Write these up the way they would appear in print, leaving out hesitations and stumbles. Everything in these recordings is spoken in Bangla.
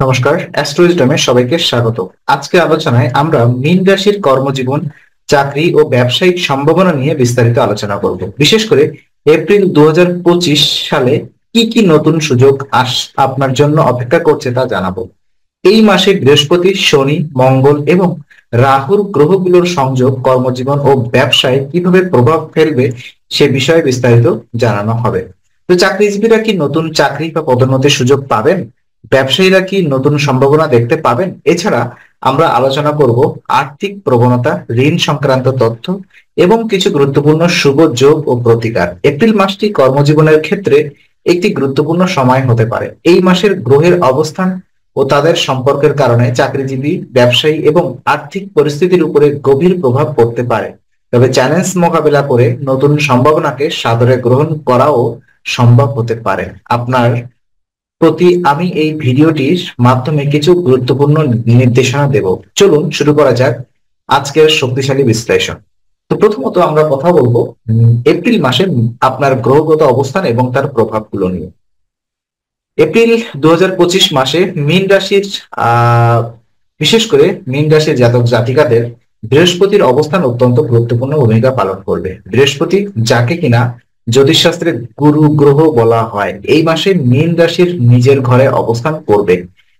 নমস্কার, অ্যাস্ট্রোইজডমে সবাইকে স্বাগত। আজকে আলোচনায় আমরা মীন রাশির কর্মজীবন, চাকরি ও ব্যবসায়িক সম্ভাবনা নিয়ে বিস্তারিত আলোচনা করব। বিশেষ করে এপ্রিল 2025 সালে কি কি নতুন সুযোগ আপনার জন্য অপেক্ষা করছে তা জানাবো। এই মাসে বৃহস্পতি, শনি, মঙ্গল এবং রাহুর গ্রহগুলোর সংযোগ কর্মজীবন ও ব্যবসায় কিভাবে প্রভাব ফেলবে সে বিষয়ে বিস্তারিত জানানো হবে। তো চাকরিজীবীরা কি নতুন চাকরি বা পদোন্নতির সুযোগ পাবেন? ব্যবসায়ীরা কি নতুন সম্ভাবনা দেখতে পাবেন? এছাড়া আমরা আলোচনা করব আর্থিক প্রবণতা, ঋণ সংক্রান্ত তথ্য এবং কিছু গুরুত্বপূর্ণ শুভ যোগ ও প্রতিকার। এপ্রিল মাসটি কর্মজীবনের ক্ষেত্রে একটি গুরুত্বপূর্ণ সময় হতে পারে। এই মাসের গ্রহের অবস্থান ও তাদের সম্পর্কের কারণে চাকরিজীবী, ব্যবসায়ী এবং আর্থিক পরিস্থিতির উপরে গভীর প্রভাব পড়তে পারে। তবে চ্যালেঞ্জ মোকাবেলা করে নতুন সম্ভাবনাকে সাদরে গ্রহণ করাও সম্ভব হতে পারে। আপনার প্রতি আমি এই ভিডিওটির মাধ্যমে কিছু গুরুত্বপূর্ণ নির্দেশনা দেব। চলুন শুরু করা যাক আজকের শক্তিশালী বিশ্লেষণ। তো প্রথমত আমরা কথা বলবো এপ্রিল মাসে আপনার গ্রহগত অবস্থান এবং তার প্রভাবগুলো নিয়ে। এপ্রিল 2025 মাসে মীন রাশির আহ বিশেষ করে মীন রাশির জাতক জাতিকাদের বৃহস্পতির অবস্থান অত্যন্ত গুরুত্বপূর্ণ ভূমিকা পালন করবে। বৃহস্পতি, যাকে কিনা জ্যোতিষশাস্ত্রে গুরু গ্রহ বলা হয়, এই মাসে মীন রাশির নিজের ঘরে অবস্থান করবে।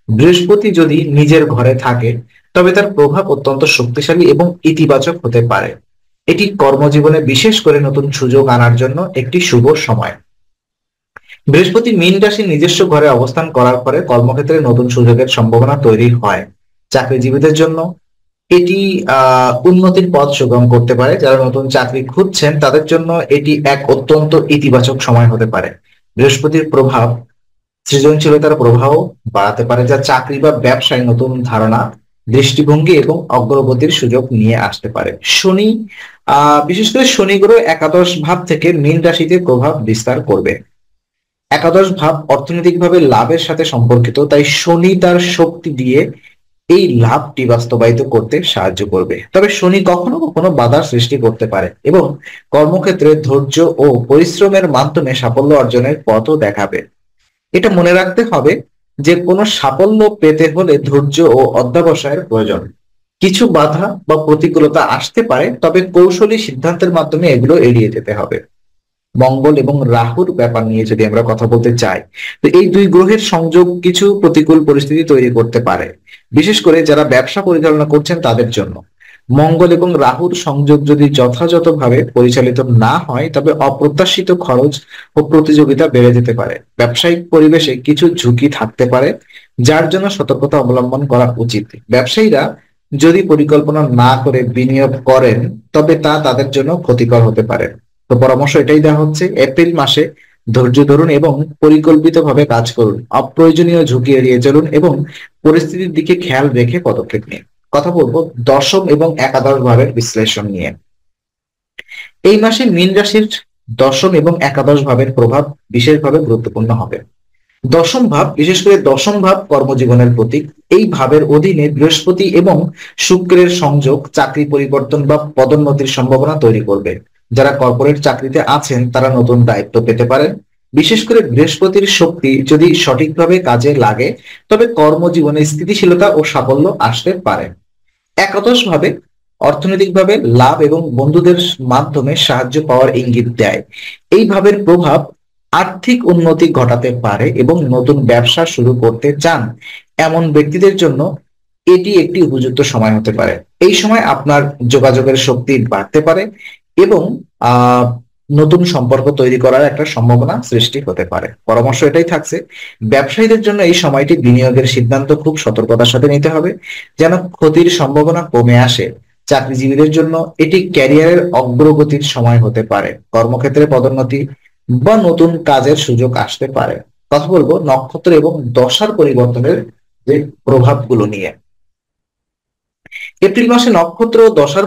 বৃহস্পতি যদি নিজের ঘরে থাকে তবে তার প্রভাব অত্যন্ত শক্তিশালী এবং ইতিবাচক হতে পারে। এটি কর্মজীবনে বিশেষ করে নতুন সুযোগ আনার জন্য একটি শুভ সময়। বৃহস্পতি মীন রাশির নিজস্ব ঘরে অবস্থান করার পরে কর্মক্ষেত্রে নতুন সুযোগের সম্ভাবনা তৈরি হয়। চাকরিজীবীদের জন্য এটি উন্নতির পথ সুগম করতে পারে। যারা নতুন চাকরি খুঁজছেন তাদের জন্য এটি এক অত্যন্ত ইতিবাচক সময় হতে পারে। বৃহস্পতির প্রভাব সৃজনশীলতার প্রভাব বাড়াতে পারে, যা চাকরি বা ব্যবসায় নতুন ধারণা, দৃষ্টিভঙ্গি এবং অগ্রগতির সুযোগ নিয়ে আসতে পারে। শনি, বিশেষ করে শনি গ্রহ একাদশ ভাব থেকে মীন রাশিতে প্রভাব বিস্তার করবে। একাদশ ভাব অর্থনৈতিকভাবে লাভের সাথে সম্পর্কিত, তাই শনি তার শক্তি দিয়ে এই লাভটি বাস্তবায়িত করতে সাহায্য করবে। তবে শনি কখনো কখনো বাধার সৃষ্টি করতে পারে এবং কর্মক্ষেত্রে ধৈর্য ও পরিশ্রমের মাধ্যমে সাফল্য অর্জনের পথও দেখাবে। এটা মনে রাখতে হবে যে কোনো সাফল্য পেতে হলে ধৈর্য ও অধ্যবসায়ের প্রয়োজন। কিছু বাধা বা প্রতিকূলতা আসতে পারে, তবে কৌশলী সিদ্ধান্তের মাধ্যমে এগুলো এড়িয়ে যেতে হবে। মঙ্গল এবং রাহুর ব্যাপার নিয়ে যদি আমরা কথা বলতে চাই, তো এই দুই গ্রহের সংযোগ কিছু প্রতিকূল পরিস্থিতি তৈরি করতে পারে, বিশেষ করে যারা ব্যবসা পরিচালনা করছেন তাদের জন্য। মঙ্গল এবং রাহুর সংযোগ যদি যথাযথভাবে পরিচালিত না হয় তবে অপ্রত্যাশিত খরচ ও প্রতিযোগিতা বেড়ে যেতে পারে। ব্যবসায়িক পরিবেশে কিছু ঝুঁকি থাকতে পারে, যার জন্য সতর্কতা অবলম্বন করা উচিত। ব্যবসায়ীরা যদি পরিকল্পনা না করে বিনিয়োগ করেন তবে তা তাদের জন্য ক্ষতিকর হতে পারে। তো পরামর্শ এটাই দেওয়া হচ্ছে, এপ্রিল মাসে ধৈর্য ধরুন এবং পরিকল্পিতভাবে কাজ করুন। অপ্রয়োজনীয় ঝুঁকি এড়িয়ে চলুন এবং পরিস্থিতির দিকে খেয়াল রেখে পদক্ষেপ নিন। কথা বলবো দশম এবং একাদশ ভাবের বিশ্লেষণ নিয়ে। এই মাসে মীন রাশির দশম এবং একাদশ ভাবের প্রভাব বিশেষভাবে গুরুত্বপূর্ণ হবে। দশম ভাব, বিশেষ করে দশম ভাব কর্মজীবনের প্রতীক। এই ভাবের অধীনে বৃহস্পতি এবং শুক্রের সংযোগ চাকরি পরিবর্তন বা পদোন্নতির সম্ভাবনা তৈরি করবে। যারা কর্পোরেট চাকরিতে আছেন তারা নতুন দায়িত্ব পেতে পারেন। বিশেষ করে বৃহস্পতির শক্তি যদি সঠিকভাবে কাজে লাগে তবে কর্মজীবনে স্থিতিশীলতা ও সাফল্য আসতে পারে। একাদশ ভাবে অর্থনৈতিকভাবে লাভ এবং বন্ধুদের মাধ্যমে সাহায্য পাওয়ার ইঙ্গিত দেয়। এই ভাবের প্রভাব আর্থিক উন্নতি ঘটাতে পারে এবং নতুন ব্যবসা শুরু করতে চান এমন ব্যক্তিদের জন্য এটি একটি উপযুক্ত সময় হতে পারে। এই সময় আপনার যোগাযোগের শক্তি বাড়তে পারে এবং আহ নতুন সম্পর্ক তৈরি করার একটা সম্ভাবনা সৃষ্টি হতে পারে। পরামর্শ এটাই থাকছে, ব্যবসায়ীদের জন্য এই সময়টি বিনিয়োগের সিদ্ধান্ত খুব সতর্কতার সাথে নিতে হবে যেন ক্ষতির সম্ভাবনা কমে আসে। চাকরিজীবীদের জন্য এটি ক্যারিয়ারের অগ্রগতির সময় হতে পারে। কর্মক্ষেত্রে পদোন্নতি বা নতুন কাজের সুযোগ আসতে পারে। কথা বলবো নক্ষত্র এবং দশার পরিবর্তনের যে প্রভাবগুলো নিয়ে। এপ্রিল মাসে নক্ষত্র ও দশার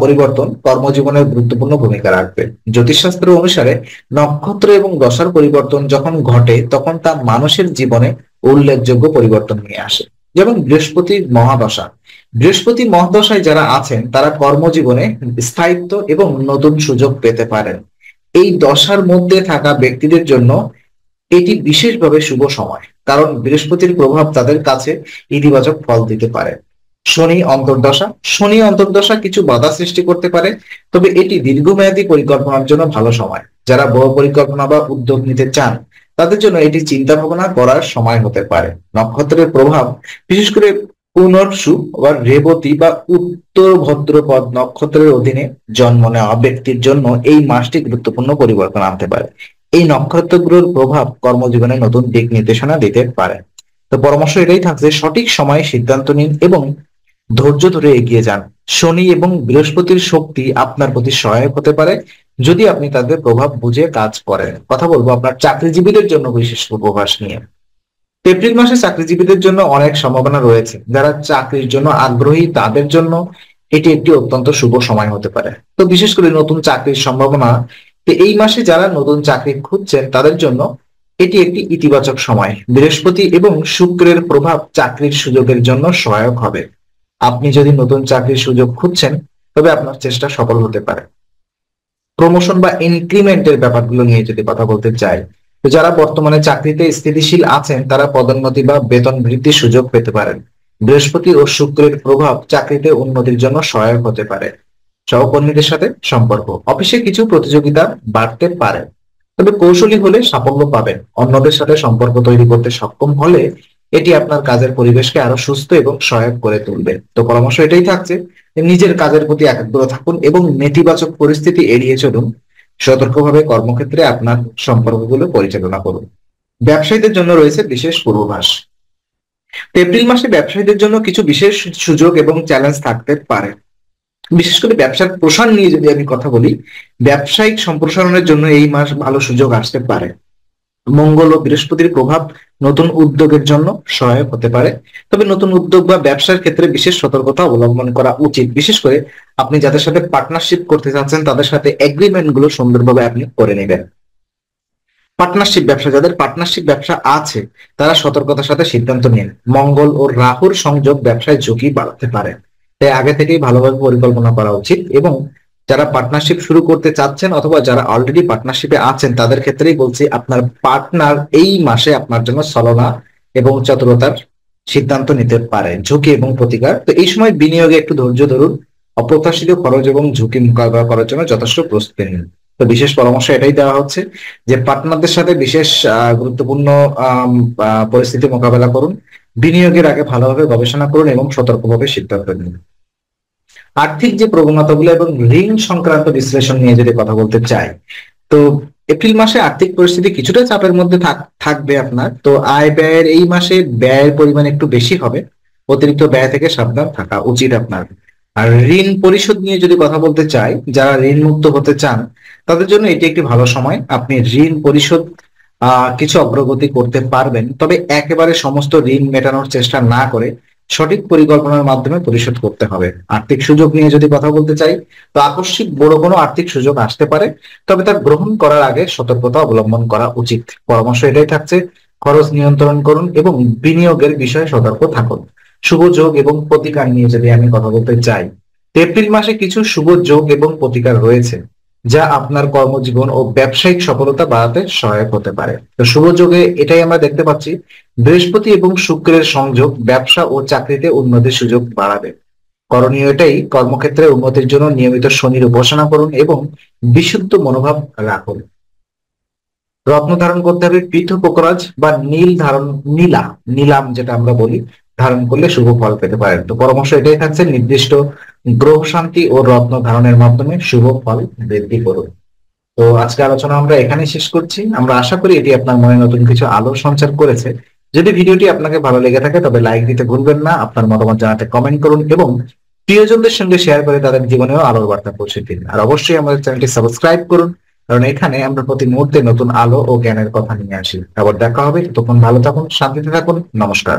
পরিবর্তন কর্মজীবনের গুরুত্বপূর্ণ ভূমিকা রাখবে। জ্যোতিষশাস্ত্র অনুসারে নক্ষত্র এবং দশার পরিবর্তন যখন ঘটে তখন তা মানুষের জীবনে উল্লেখযোগ্য পরিবর্তন নিয়ে আসে। যেমন বৃহস্পতির মহাদশা, বৃহস্পতি মহাদশায় যারা আছেন তারা কর্মজীবনে স্থায়িত্ব এবং নতুন সুযোগ পেতে পারেন। এই দশার মধ্যে থাকা ব্যক্তিদের জন্য এটি বিশেষভাবে শুভ সময়, কারণ বৃহস্পতির প্রভাব তাদের কাছে ইতিবাচক ফল দিতে পারে। শনি অন্তর্দশা কিছু বাধা সৃষ্টি করতে পারে, তবে এটি দীর্ঘমেয়াদী পরিকল্পনার জন্য ভালো সময়। যারা বড় পরিকল্পনা বা উদ্যোগ নিতে চান তাদের জন্য এটি চিন্তা ভাবনা করার সময় হতে পারে। নক্ষত্রের প্রভাব, বিশেষ করে পুনর্সু বা রেবতী বা উত্তর ভদ্রপদ নক্ষত্রের অধীনে জন্ম নেওয়া ব্যক্তির জন্য এই মাসটি গুরুত্বপূর্ণ পরিবর্তন আনতে পারে। এই নক্ষত্রগুলোর প্রভাব কর্মজীবনে নতুন দিক নির্দেশনা দিতে পারে। তো পরামর্শ এটাই থাকছে, সঠিক সময়ে সিদ্ধান্ত নিন এবং ধৈর্য ধরে এগিয়ে যান। শনি এবং বৃহস্পতির শক্তি আপনার প্রতি সহায়ক হতে পারে যদি আপনি তাদের প্রভাব বুঝে কাজ করেন। কথা বলবো আপনার চাকরিজীবীদের জন্য বিশেষ উপবাস নিয়ে। এপ্রিল মাসে চাকরিজীবীদের জন্য অনেক সম্ভাবনা রয়েছে। যারা চাকরির জন্য আগ্রহী তাদের জন্য এটি একটি অত্যন্ত শুভ সময় হতে পারে। তো বিশেষ করে নতুন চাকরির সম্ভাবনা, তো এই মাসে যারা নতুন চাকরি খুঁজছেন তাদের জন্য এটি একটি ইতিবাচক সময়। বৃহস্পতি এবং শুক্রের প্রভাব চাকরির সুযোগের জন্য সহায়ক হবে। আপনি যদি নতুন চাকরির সুযোগ খুঁজছেন তবে আপনার চেষ্টা সফল হতে পারে। প্রমোশন বা ইনক্রিমেন্টের ব্যাপারগুলো নিয়ে যদি কথা বলতে চাই, তো যারা বর্তমানে চাকরিতে স্থিতিশীল আছেন তারা পদোন্নতি বা বেতন বৃদ্ধির সুযোগ পেতে পারেন। বৃহস্পতি ও শুক্রের প্রভাব চাকরিতে উন্নতির জন্য সহায়ক হতে পারে। সহকর্মীদের সাথে সম্পর্ক, অফিসে কিছু প্রতিযোগিতা বাড়তে পারে, তবে কৌশলী হলে সাফল্য পাবেন। অন্যদের সাথে সম্পর্ক তৈরি করতে সক্ষম হলে এটি আপনার কাজের পরিবেশকে আরো সুস্থ এবং সহায়ক করে তুলবে। তো পরামর্শ এটাই থাকছে যে নিজের কাজের প্রতি একাগ্র থাকুন এবং নেতিবাচক পরিস্থিতি এড়িয়ে চলুন। সতর্কভাবে কর্মক্ষেত্রে আপনার সম্পর্কগুলো পরিচালনা করুন। ব্যবসায়ীদের জন্য রয়েছে বিশেষ পূর্বাভাস। এপ্রিল মাসে ব্যবসায়ীদের জন্য কিছু বিশেষ সুযোগ এবং চ্যালেঞ্জ থাকতে পারে। বিশেষ করে ব্যবসার প্রসার নিয়ে যদি আমি কথা বলি, ব্যবসায়িক সম্প্রসারণের জন্য এই মাস ভালো সুযোগ আসতে পারে। মঙ্গল ও বৃহস্পতির প্রভাব নতুন উদ্যোগের জন্য সহায়ক হতে পারে, তবে নতুন উদ্যোগ বা ব্যবসার ক্ষেত্রে বিশেষ সতর্কতা অবলম্বন করা উচিত। বিশেষ করে আপনি যাদের সাথে পার্টনারশিপ করতে চাচ্ছেন তাদের সাথে এগ্রিমেন্ট গুলো সুন্দরভাবে আপনি করে নেবেন। যাদের পার্টনারশিপ ব্যবসা আছে তারা সতর্কতার সাথে সিদ্ধান্ত নিন। মঙ্গল ও রাহুর সংযোগ ব্যবসায় ঝুঁকি বাড়াতে পারে, তাই আগে থেকেই ভালোভাবে পরিকল্পনা করা উচিত। এবং যারা পার্টনারশিপ শুরু করতে চাচ্ছেন অথবা যারা অলরেডি পার্টনারশিপে আছেন তাদের ক্ষেত্রেই বলছি, আপনার পার্টনার এই মাসে আপনার জন্য ছলনা এবং চতুরতার সিদ্ধান্ত নিতে পারে। ঝুঁকি এবং প্রতিকার, তো এই সময় বিনিয়োগে একটু ধৈর্য ধরুন। অপ্রত্যাশিত খরচ এবং ঝুঁকি মোকাবেলা করার জন্য যথেষ্ট প্রস্তুতি নিন। তো বিশেষ পরামর্শ এটাই দেওয়া হচ্ছে যে পার্টনারদের সাথে বিশেষ গুরুত্বপূর্ণ পরিস্থিতি মোকাবেলা করুন। বিনিয়োগের আগে ভালোভাবে গবেষণা করুন এবং সতর্কভাবে সিদ্ধান্ত নিন। আর্থিক যে প্রবণতাগুলো এবং ঋণ সংক্রান্ত বিশ্লেষণ নিয়ে যদি কথা বলতে চাই, তো এপ্রিল মাসে আর্থিক পরিস্থিতি কিছুটা চাপের মধ্যে থাকবে আপনার। তো আয় ব্যয়ের এই মাসে ব্যয়ের পরিমাণ একটু বেশি হবে, অতিরিক্ত ব্যয় থেকে সাবধান থাকা উচিত আপনার। আর ঋণ পরিশোধ নিয়ে যদি কথা বলতে চাই, যারা ঋণ মুক্ত হতে চান তাদের জন্য এটি একটি ভালো সময়। আপনি ঋণ পরিশোধ কিছু অগ্রগতি করতে পারবেন, তবে একেবারে সমস্ত ঋণ মেটানোর চেষ্টা না করে সঠিক পরিকল্পনার মাধ্যমে পরিশোধ করতে হবে। আর্থিক সুযোগ নিয়ে যদি কথা বলতে চাই, তো আকস্মিক বড় কোনো আর্থিক সুযোগ আসতে পারে, তবে তা গ্রহণ করার আগে সতর্কতা অবলম্বন করা উচিত। পরামর্শ এটাই থাকছে, খরচ নিয়ন্ত্রণ করুন এবং বিনিয়োগের বিষয়ে সতর্ক থাকুন। শুভ যোগ এবং প্রতিকার নিয়ে যদি আমি কথা বলতে চাই, এপ্রিল মাসে কিছু শুভ যোগ এবং প্রতিকার রয়েছে যা আপনার কর্মজীবন ও ব্যবসায়িক সফলতা বাড়াতে সহায়ক হতে পারে। তো শুভ যোগে এটাই আমরা দেখতে পাচ্ছি, বৃহস্পতি এবং শুক্রের সংযোগ ব্যবসা ও চাকরিতে উন্নতির সুযোগ বাড়াবে। করণীয় এটাই, কর্মক্ষেত্রে উন্নতির জন্য নিয়মিত শনির উপাসনা করুন এবং বিশুদ্ধ মনোভাব রাখুন। রত্ন ধারণ করতে হবে পীঠ পোকরাজ বা নীলাম যেটা আমরা বলি, ধারণ করলে শুভ ফল পেতে পারেন। তো পরামর্শ এটাই থাকছে, নির্দিষ্ট গ্রহ শান্তি ও রত্ন ধারণের মাধ্যমে শুভ ফল বৃদ্ধি করুন। তো আজকে আলোচনা আমরা এখানে শেষ করছি। আমরা আশা করি এটি আপনার মনে নতুন কিছু আলো সঞ্চার করেছে। যদি ভিডিওটি আপনাকে ভালো লেগে থাকে তবে লাইক দিতে ভুলবেন না, আপনার মতামত জানাতে কমেন্ট করুন এবং প্রিয়জনদের সঙ্গে শেয়ার করে তাদের জীবনেও আলোর বার্তা পৌঁছে দিন। আর অবশ্যই আমাদের চ্যানেলটি সাবস্ক্রাইব করুন, কারণ এখানে আমরা প্রতি মুহূর্তে নতুন আলো ও জ্ঞানের কথা নিয়ে আসি। আবার দেখা হবে, তখন ভালো থাকুন, শান্তিতে থাকুন। নমস্কার।